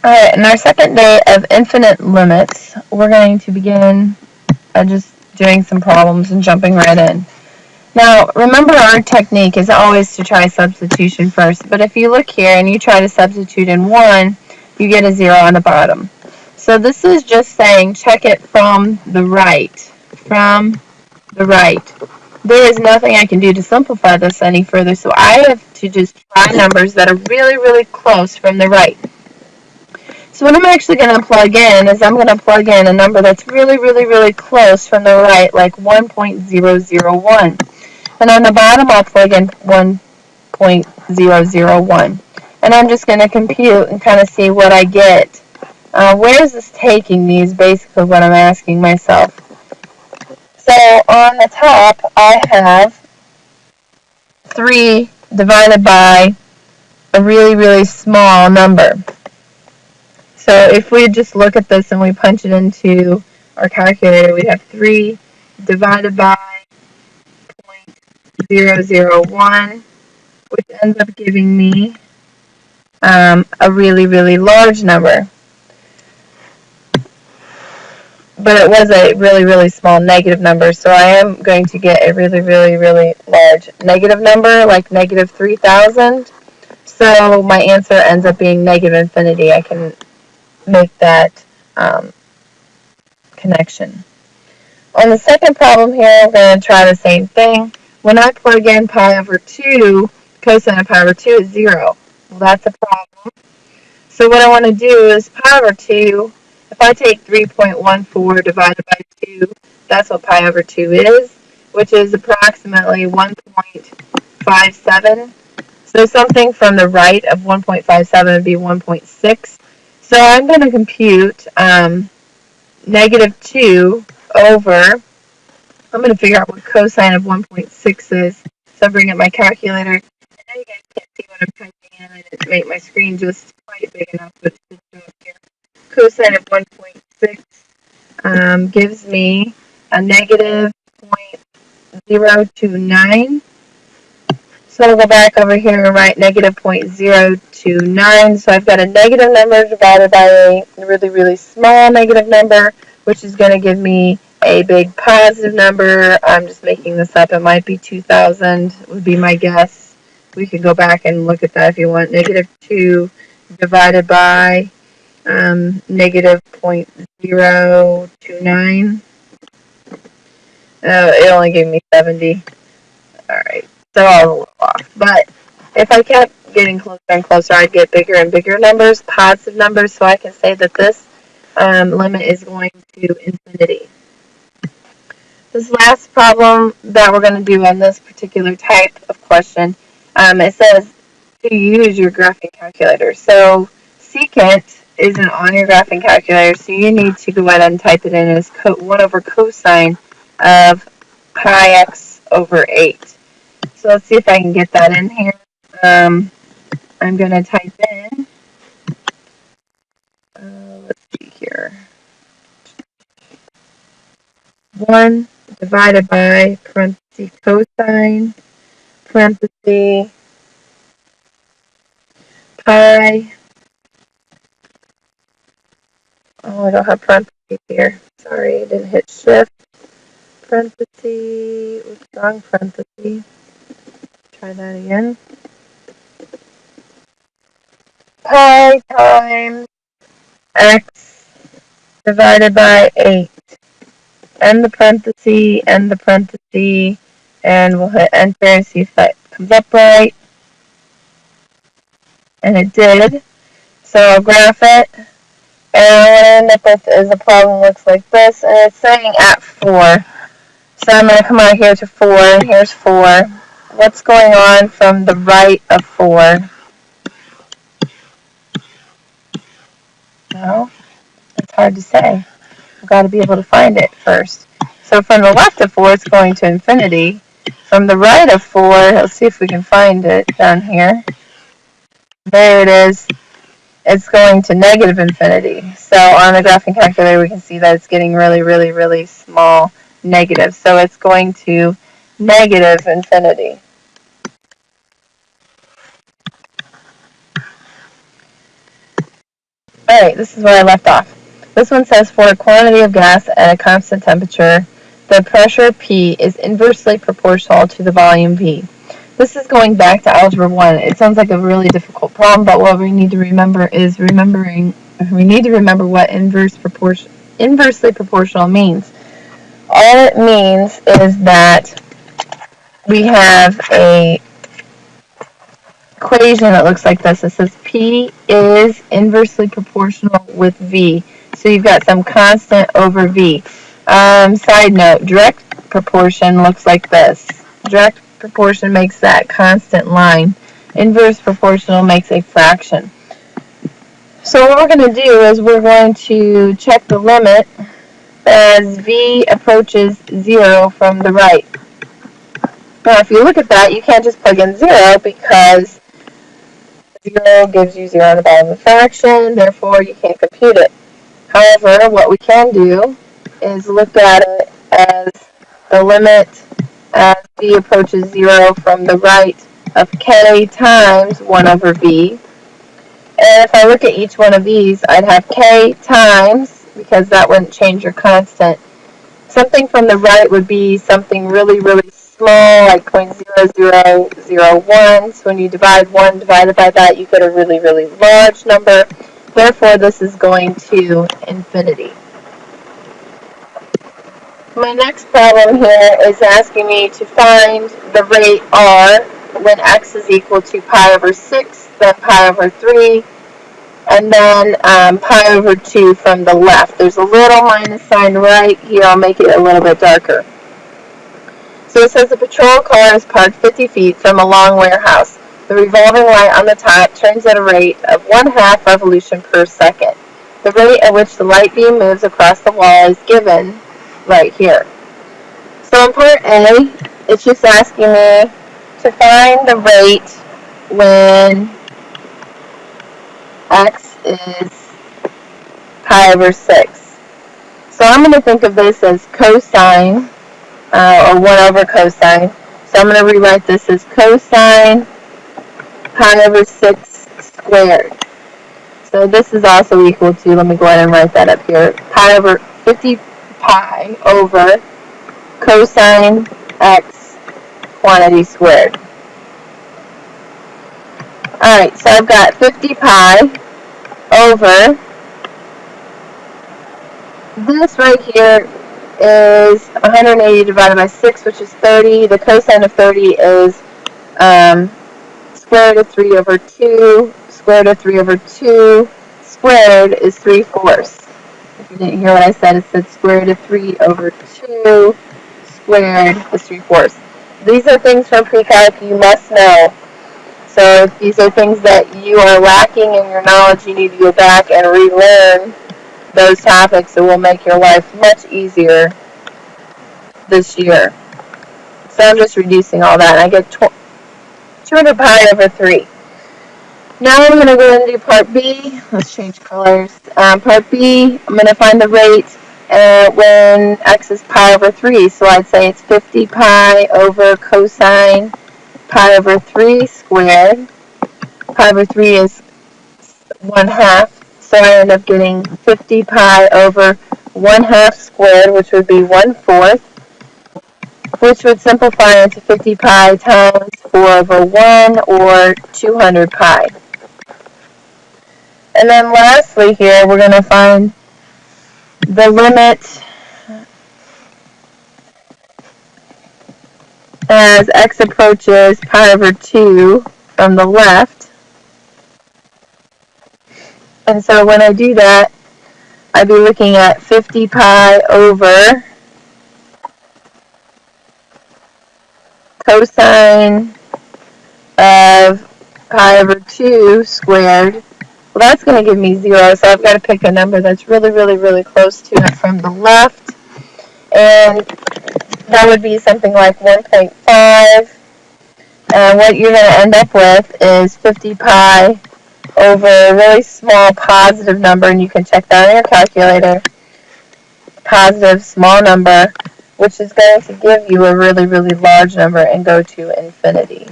Alright, in our second day of infinite limits, we're going to begin just doing some problems and jumping right in. Now, remember our technique is always to try substitution first, but if you look here and you try to substitute in 1, you get a 0 on the bottom. So this is just saying check it from the right. From the right. There is nothing I can do to simplify this any further, so I have to just try numbers that are really, really close from the right. So what I'm actually going to plug in is I'm going to plug in a number that's really, really, really close from the right, like 1.001. And on the bottom, I'll plug in 1.001. And I'm just going to compute and kind of see what I get. Where is this taking me is basically what I'm asking myself. So on the top, I have 3 divided by a really, really small number. So if we just look at this and we punch it into our calculator, we have 3 divided by 0.001, which ends up giving me a really, really large number. But it was a really, really small negative number, so I am going to get a really, really, really large negative number, like negative 3,000. So my answer ends up being negative infinity. I can make that connection. On the second problem here, we're going to try the same thing. When I plug in pi over 2, cosine of pi over 2 is 0. Well, that's a problem. So what I want to do is pi over 2, if I take 3.14 divided by 2, that's what pi over 2 is, which is approximately 1.57. So something from the right of 1.57 would be 1.6. So I'm going to compute negative 2 over, I'm going to figure out what cosine of 1.6 is. So I bring up my calculator. I know you guys can't see what I'm typing in. I didn't make my screen just quite big enough, but it's show up here. Cosine of 1.6 gives me a negative 0.029. So I'll go back over here and write negative 0.029. So I've got a negative number divided by a really, really small negative number, which is going to give me a big positive number. I'm just making this up. It might be 2,000 would be my guess. We could go back and look at that if you want. Negative 2 divided by negative 0.029. It only gave me 70. All right. So I was a little off. But if I kept getting closer and closer, I'd get bigger and bigger numbers, positive numbers, so I can say that this limit is going to infinity. This last problem that we're going to do on this particular type of question, it says to use your graphing calculator. So secant isn't on your graphing calculator, so you need to go ahead and type it in as 1 over cosine of pi x over 8. So let's see if I can get that in here. I'm going to type in, let's see here, 1 divided by parenthesis cosine, parenthesis pi. Oh, I don't have parentheses here. Sorry, I didn't hit shift. Parenthesis, oops, wrong parenthesis. Try that again. Pi times x divided by 8. End the parenthesis, and we'll hit enter and see if that comes up right. And it did. So I'll graph it. And what I end up with is a problem looks like this, and it's saying at 4. So I'm going to come out here to 4, and here's 4. What's going on from the right of 4? Well, it's hard to say. I've got to be able to find it first. So from the left of 4, it's going to infinity. From the right of 4, let's see if we can find it down here. There it is. It's going to negative infinity. So on the graphing calculator, we can see that it's getting really, really, really small negative. So it's going to negative infinity. Alright, this is where I left off. This one says for a quantity of gas at a constant temperature, the pressure P is inversely proportional to the volume V. This is going back to Algebra 1. It sounds like a really difficult problem, but what we need to remember is we need to remember what inversely proportional means. All it means is that we have a equation that looks like this. It says P is inversely proportional with V. So you've got some constant over V. Side note, direct proportion looks like this. Direct proportion makes that constant line. Inverse proportional makes a fraction. So what we're going to do is we're going to check the limit as V approaches 0 from the right. Now if you look at that, you can't just plug in 0 because 0 gives you 0 on the bottom of the fraction, therefore you can't compute it. However, what we can do is look at it as the limit as V approaches 0 from the right of K times 1 over V. And if I look at each one of these, I'd have K times, because that wouldn't change your constant. Something from the right would be something really, really small, like 0.0001. So when you divide 1 divided by that, you get a really, really large number. Therefore, this is going to infinity. My next problem here is asking me to find the rate R when x is equal to pi over 6, then pi over 3, and then pi over 2 from the left. There's a little minus sign right here. I'll make it a little bit darker. So it says the patrol car is parked 50 feet from a long warehouse. The revolving light on the top turns at a rate of 1/2 revolution per second. The rate at which the light beam moves across the wall is given right here. So in part A, it's just asking me to find the rate when x is pi over 6. So I'm going to think of this as cosine, or 1 over cosine. So I'm going to rewrite this as cosine pi over 6 squared. So this is also equal to, let me go ahead and write that up here, pi over 50 pi over cosine x quantity squared. Alright, so I've got 50 pi over, this right here is 180 divided by 6, which is 30. The cosine of 30 is square root of 3 over 2. Square root of 3 over 2 squared is 3/4. If you didn't hear what I said, it said square root of 3 over 2 squared is 3/4. These are things from pre-calc you must know. So if these are things that you are lacking in your knowledge, you need to go back and relearn those topics. It will make your life much easier this year. So I'm just reducing all that, and I get 200 pi over 3. Now I'm going to go ahead and do part B. Let's change colors. Part B, I'm going to find the rate when x is pi over 3. So I'd say it's 50 pi over cosine pi over 3 squared. Pi over 3 is 1/2. So I end up getting 50 pi over 1/2 squared, which would be 1/4, which would simplify into 50 pi times 4 over 1, or 200 pi. And then lastly here, we're going to find the limit as x approaches pi over 2 from the left. And so when I do that, I'd be looking at 50 pi over cosine of pi over 2 squared. Well, that's going to give me 0, so I've got to pick a number that's really, really, really close to it from the left. And that would be something like 1.5. And what you're going to end up with is 50 pi over a really small positive number, and you can check that on your calculator. Positive small number, which is going to give you a really, really large number and go to infinity.